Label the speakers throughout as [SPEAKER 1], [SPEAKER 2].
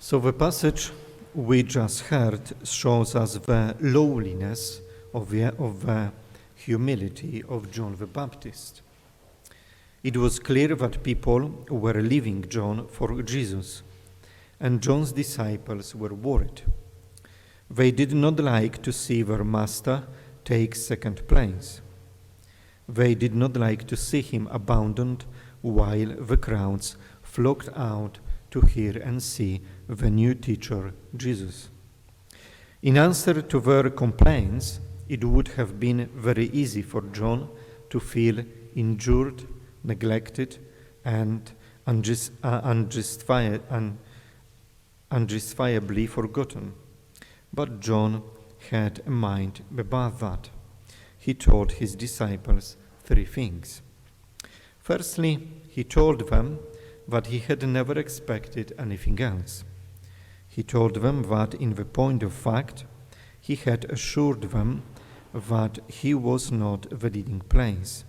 [SPEAKER 1] So the passage we just heard shows us the lowliness of the humility of John the Baptist. It was clear that people were leaving John for Jesus, and John's disciples were worried. They did not like to see their master take second place. They did not like to see him abandoned while the crowds flocked out to hear and see the new teacher, Jesus. In answer to their complaints, it would have been very easy for John to feel injured, neglected, and unjustifiably forgotten. But John had a mind above that. He told his disciples three things. Firstly, he told them that he had never expected anything else. He told them that in the point of fact, he had assured them that he was not the leading place,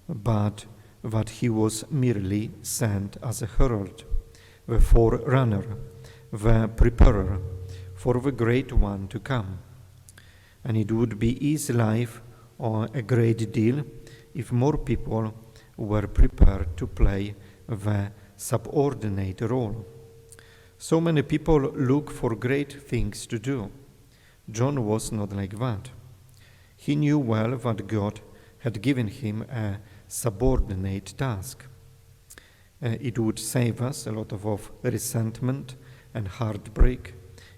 [SPEAKER 1] but that he was merely sent as a herald, the forerunner, the preparer for the great one to come. And it would be his life a great deal if more people were prepared to play the subordinate role. So many people look for great things to do. John was not like that. He knew well that God had given him a subordinate task. It would save us a lot of resentment and heartbreak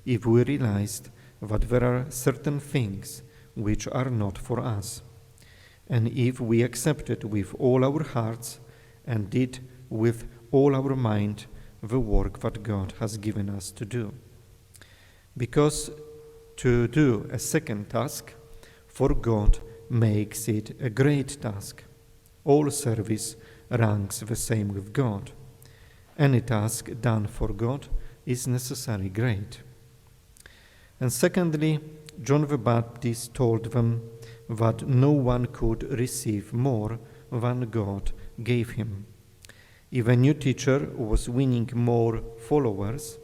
[SPEAKER 1] if we realized that there are certain things which are not for us, and if we accepted with all our hearts and did with all our mind the work that God has given us to do. Because to do a second task for God makes it a great task. All service ranks the same with God. Any task done for God is necessarily great. And secondly, John the Baptist told them that no one could receive more than God gave him. If a new teacher was winning more followers,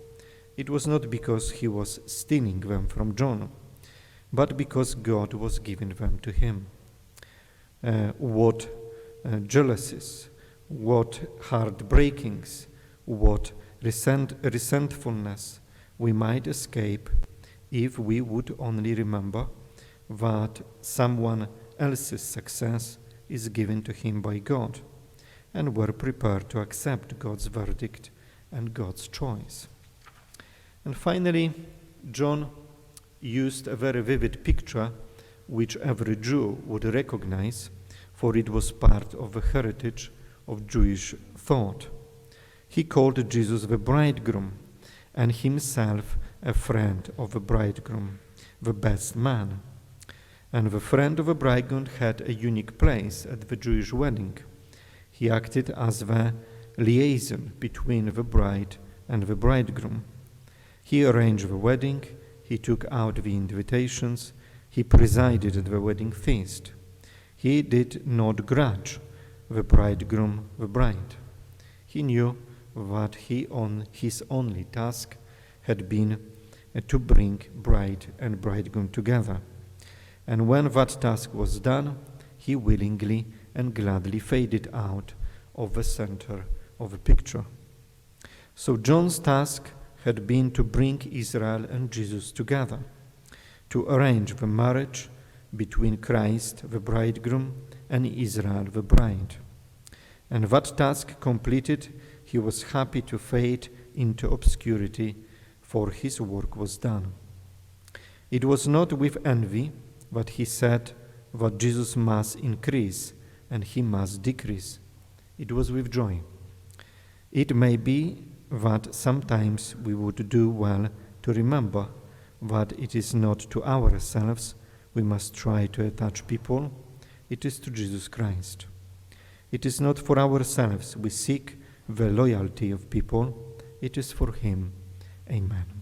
[SPEAKER 1] it was not because he was stealing them from John, but because God was giving them to him. What jealousies, what heartbreakings, what resentfulness we might escape if we would only remember that someone else's success is given to him by God, and were prepared to accept God's verdict and God's choice. And finally, John used a very vivid picture which every Jew would recognize, for it was part of the heritage of Jewish thought. He called Jesus the bridegroom, and himself a friend of the bridegroom, the best man. And the friend of the bridegroom had a unique place at the Jewish wedding. He acted as the liaison between the bride and the bridegroom. He arranged the wedding, he took out the invitations, he presided at the wedding feast. He did not grudge the bridegroom the bride. He knew that his only task had been to bring bride and bridegroom together. And when that task was done, he willingly and gladly faded out of the center of the picture. So John's task had been to bring Israel and Jesus together, to arrange the marriage between Christ, the bridegroom, and Israel, the bride. And that task completed, he was happy to fade into obscurity, for his work was done. It was not with envy that he said that Jesus must increase and he must decrease. It was with joy. It may be that sometimes we would do well to remember that it is not to ourselves we must try to attach people, it is to Jesus Christ. It is not for ourselves we seek the loyalty of people, it is for him. Amen.